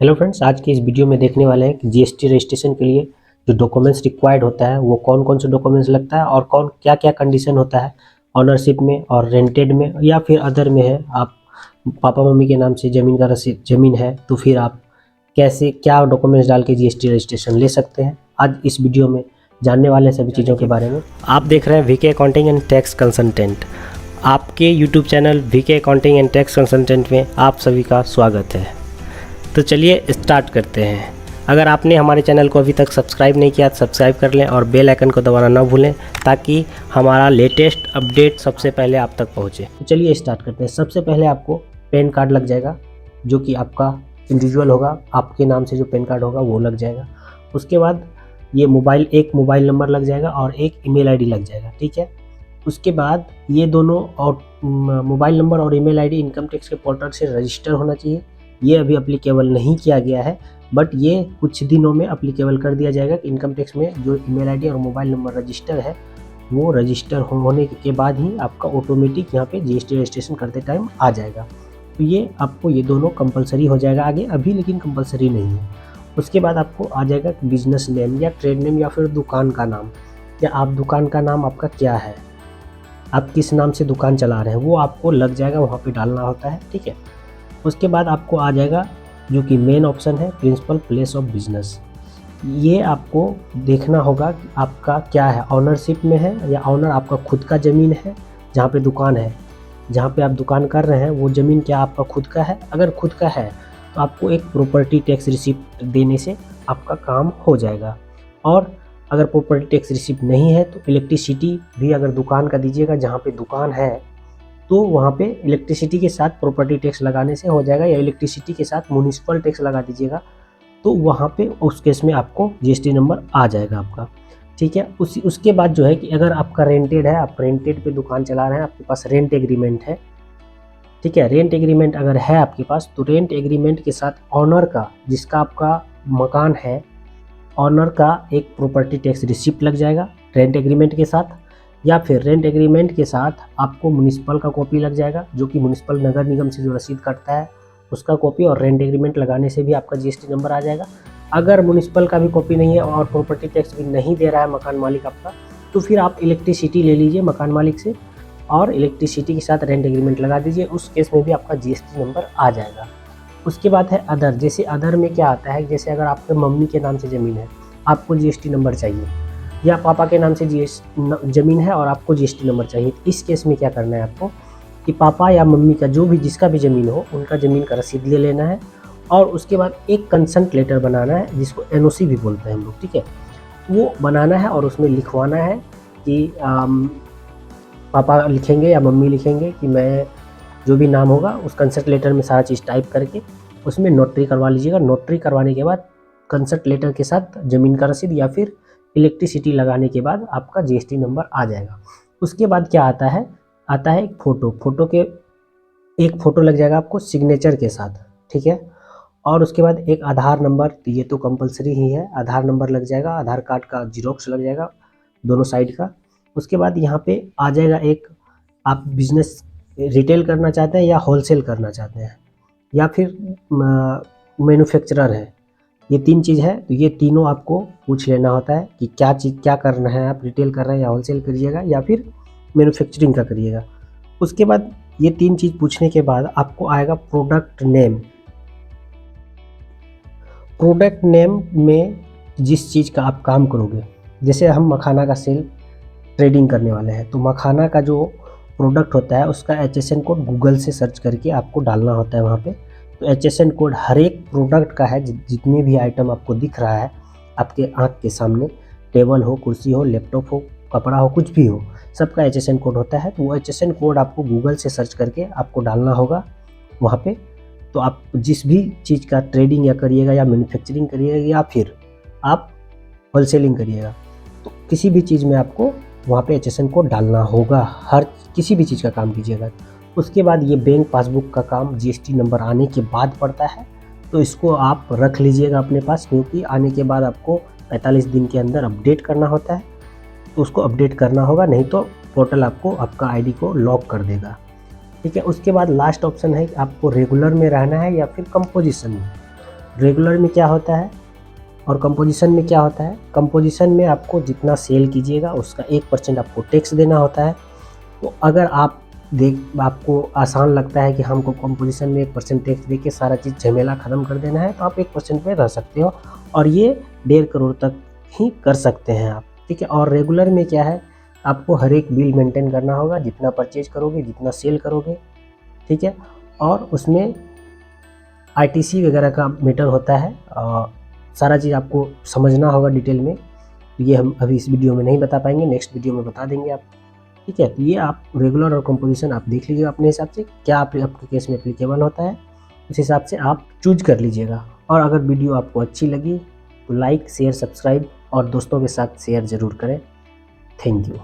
Hello friends, आज की इस वीडियो में देखने वाले हैं कि जीएसटी रजिस्ट्रेशन के लिए जो डॉक्यूमेंट्स रिक्वायर्ड होता है वो कौन कौन से डॉक्यूमेंट्स लगता है और कौन क्या क्या कंडीशन होता है ऑनरशिप में और रेंटेड में या फिर अदर में है। आप पापा मम्मी के नाम से ज़मीन का रसीद ज़मीन है तो फिर आप कैसे क्या डॉक्यूमेंट्स डाल के जीएसटी रजिस्ट्रेशन ले सकते हैं। आज इस वीडियो में जानने वाले हैं सभी चीज़ों के बारे में। आप देख रहे हैं VK accounting and tax consultant. आपके YouTube channel VK accounting and tax consultant में आप सभी का स्वागत है। तो चलिए स्टार्ट करते हैं। अगर आपने हमारे चैनल को अभी तक सब्सक्राइब नहीं किया तो सब्सक्राइब कर लें और बेल आइकन को दबाना ना भूलें ताकि हमारा लेटेस्ट अपडेट सबसे पहले आप तक पहुंचे। तो चलिए स्टार्ट करते हैं। सबसे पहले आपको पैन कार्ड लग जाएगा जो कि आपका इंडिविजुअल होगा, आपके नाम से जो पैन कार्ड होगा वो लग जाएगा। उसके बाद ये एक मोबाइल नंबर लग जाएगा और एक ईमेल आईडी लग जाएगा, ठीक है। उसके बाद ये दोनों और मोबाइल नंबर और ईमेल आईडी इनकम टैक्स के पोर्टल से रजिस्टर होना चाहिए। ये अभी अप्लीकेबल नहीं किया गया है बट ये कुछ दिनों में अप्लीकेबल कर दिया जाएगा कि इनकम टैक्स में जो ईमेल आईडी और मोबाइल नंबर रजिस्टर है वो रजिस्टर होने के बाद ही आपका ऑटोमेटिक यहाँ पे जीएसटी रजिस्ट्रेशन करते टाइम आ जाएगा। तो ये आपको ये दोनों कंपलसरी हो जाएगा आगे, अभी लेकिन कंपलसरी नहीं है। उसके बाद आपको आ जाएगा बिजनेस नेम या ट्रेड नेम या फिर दुकान का नाम, या आप दुकान का नाम आपका क्या है, आप किस नाम से दुकान चला रहे हैं वो आपको लग जाएगा, वहाँ पे डालना होता है, ठीक है। उसके बाद आपको आ जाएगा जो कि मेन ऑप्शन है प्रिंसिपल प्लेस ऑफ बिजनेस। ये आपको देखना होगा कि आपका क्या है, ऑनरशिप में है या ऑनर आपका खुद का ज़मीन है जहाँ पे दुकान है, जहाँ पे आप दुकान कर रहे हैं वो ज़मीन क्या आपका खुद का है। अगर खुद का है तो आपको एक प्रॉपर्टी टैक्स रिसिप्ट देने से आपका काम हो जाएगा। और अगर प्रॉपर्टी टैक्स रिसिप्ट नहीं है तो इलेक्ट्रिसिटी भी अगर दुकान का दीजिएगा, जहाँ पे दुकान है तो वहाँ पे इलेक्ट्रिसिटी के साथ प्रॉपर्टी टैक्स लगाने से हो जाएगा, या इलेक्ट्रिसिटी के साथ म्युनिसिपल टैक्स लगा दीजिएगा तो वहाँ पे उस केस में आपको जीएसटी नंबर आ जाएगा आपका, ठीक है। उसके बाद जो है कि अगर आपका रेंटेड है, आप रेंटेड पे दुकान चला रहे हैं, आपके पास रेंट एग्रीमेंट है, ठीक है। रेंट एग्रीमेंट अगर है आपके पास तो रेंट एग्रीमेंट के साथ ऑनर का, जिसका आपका मकान है, ऑनर का एक प्रॉपर्टी टैक्स रिसिप्ट लग जाएगा रेंट एग्रीमेंट के साथ, या फिर रेंट एग्रीमेंट के साथ आपको म्युनिसिपल का कॉपी लग जाएगा जो कि म्युनिसिपल नगर निगम से जो रसीद कटता है उसका कॉपी, और रेंट एग्रीमेंट लगाने से भी आपका जीएसटी नंबर आ जाएगा। अगर म्युनिसिपल का भी कॉपी नहीं है और प्रॉपर्टी टैक्स भी नहीं दे रहा है मकान मालिक आपका, तो फिर आप इलेक्ट्रिसिटी ले लीजिए मकान मालिक से और इलेक्ट्रिसिटी के साथ रेंट एग्रीमेंट लगा दीजिए, उस केस में भी आपका जीएसटी नंबर आ जाएगा। उसके बाद है अदर। जैसे अदर में क्या आता है, जैसे अगर आपके मम्मी के नाम से ज़मीन है, आपको जीएसटी नंबर चाहिए, या पापा के नाम से ज़मीन है और आपको जीएसटी नंबर चाहिए। इस केस में क्या करना है आपको कि पापा या मम्मी का जो भी जिसका भी ज़मीन हो उनका ज़मीन का रसीद ले लेना है और उसके बाद एक कंसेंट लेटर बनाना है जिसको एनओसी भी बोलते हैं हम लोग, ठीक है। वो बनाना है और उसमें लिखवाना है कि पापा लिखेंगे या मम्मी लिखेंगे कि मैं जो भी नाम होगा उस कंसेंट लेटर में सारा चीज़ टाइप करके उसमें नोटरी करवा लीजिएगा। नोटरी करवाने के बाद कंसेंट लेटर के साथ ज़मीन का रसीद या फिर इलेक्ट्रिसिटी लगाने के बाद आपका जीएसटी नंबर आ जाएगा। उसके बाद क्या आता है एक फ़ोटो के एक फ़ोटो लग जाएगा आपको सिग्नेचर के साथ, ठीक है। और उसके बाद एक आधार नंबर, ये तो कंपलसरी ही है, आधार नंबर लग जाएगा, आधार कार्ड का जीरोक्स लग जाएगा दोनों साइड का। उसके बाद यहाँ पे आ जाएगा एक, आप बिजनेस रिटेल करना चाहते हैं या होलसेल करना चाहते हैं या फिर मैन्युफैक्चरर है, ये तीन चीज़ है। तो ये तीनों आपको पूछ लेना होता है कि क्या करना है, आप रिटेल कर रहे हैं या होलसेल करिएगा या फिर मैन्युफैक्चरिंग का करिएगा। उसके बाद ये तीन चीज़ पूछने के बाद आपको आएगा प्रोडक्ट नेम। प्रोडक्ट नेम में जिस चीज़ का आप काम करोगे, जैसे हम मखाना का सेल ट्रेडिंग करने वाले हैं तो मखाना का जो प्रोडक्ट होता है उसका HSN कोड गूगल से सर्च करके आपको डालना होता है वहाँ पे। तो HSN कोड हर एक प्रोडक्ट का है, जितने भी आइटम आपको दिख रहा है आपके आँख के सामने, टेबल हो, कुर्सी हो, लैपटॉप हो, कपड़ा हो, कुछ भी हो, सबका HSN कोड होता है। तो वो HSN कोड आपको गूगल से सर्च करके आपको डालना होगा वहाँ पे। तो आप जिस भी चीज़ का ट्रेडिंग या करिएगा या मैन्युफैक्चरिंग करिएगा या फिर आप होलसेलिंग करिएगा तो किसी भी चीज़ में आपको वहाँ पे HSN कोड डालना होगा, हर किसी भी चीज़ का काम कीजिएगा। उसके बाद ये बैंक पासबुक का काम जीएसटी नंबर आने के बाद पड़ता है, तो इसको आप रख लीजिएगा अपने पास, क्योंकि आने के बाद आपको 45 दिन के अंदर अपडेट करना होता है, तो उसको अपडेट करना होगा, नहीं तो पोर्टल आपको आपका आईडी को लॉक कर देगा, ठीक है। उसके बाद लास्ट ऑप्शन है कि आपको रेगुलर में रहना है या फिर कंपोजिशन में। रेगुलर में क्या होता है और कंपोजिशन में क्या होता है। कंपोजिशन में आपको जितना सेल कीजिएगा उसका 1% आपको टैक्स देना होता है। तो अगर आपको आसान लगता है कि हमको कंपोजिशन में 1% टैक्स दे के सारा चीज़ झमेला ख़त्म कर देना है, तो आप 1% पे रह सकते हो और ये 1.5 करोड़ तक ही कर सकते हैं आप, ठीक है। और रेगुलर में क्या है, आपको हर एक बिल मेंटेन करना होगा, जितना परचेज करोगे, जितना सेल करोगे, ठीक है। और उसमें आईटीसी वगैरह का मीटर होता है, सारा चीज़ आपको समझना होगा डिटेल में। ये हम अभी इस वीडियो में नहीं बता पाएंगे, नेक्स्ट वीडियो में बता देंगे आप, ठीक है। तो ये आप रेगुलर और कंपोजिशन आप देख लीजिएगा अपने हिसाब से, क्या आपके केस में एप्लीकेबल होता है, उस हिसाब से आप चूज कर लीजिएगा। और अगर वीडियो आपको अच्छी लगी तो लाइक, शेयर, सब्सक्राइब और दोस्तों के साथ शेयर ज़रूर करें। Thank you.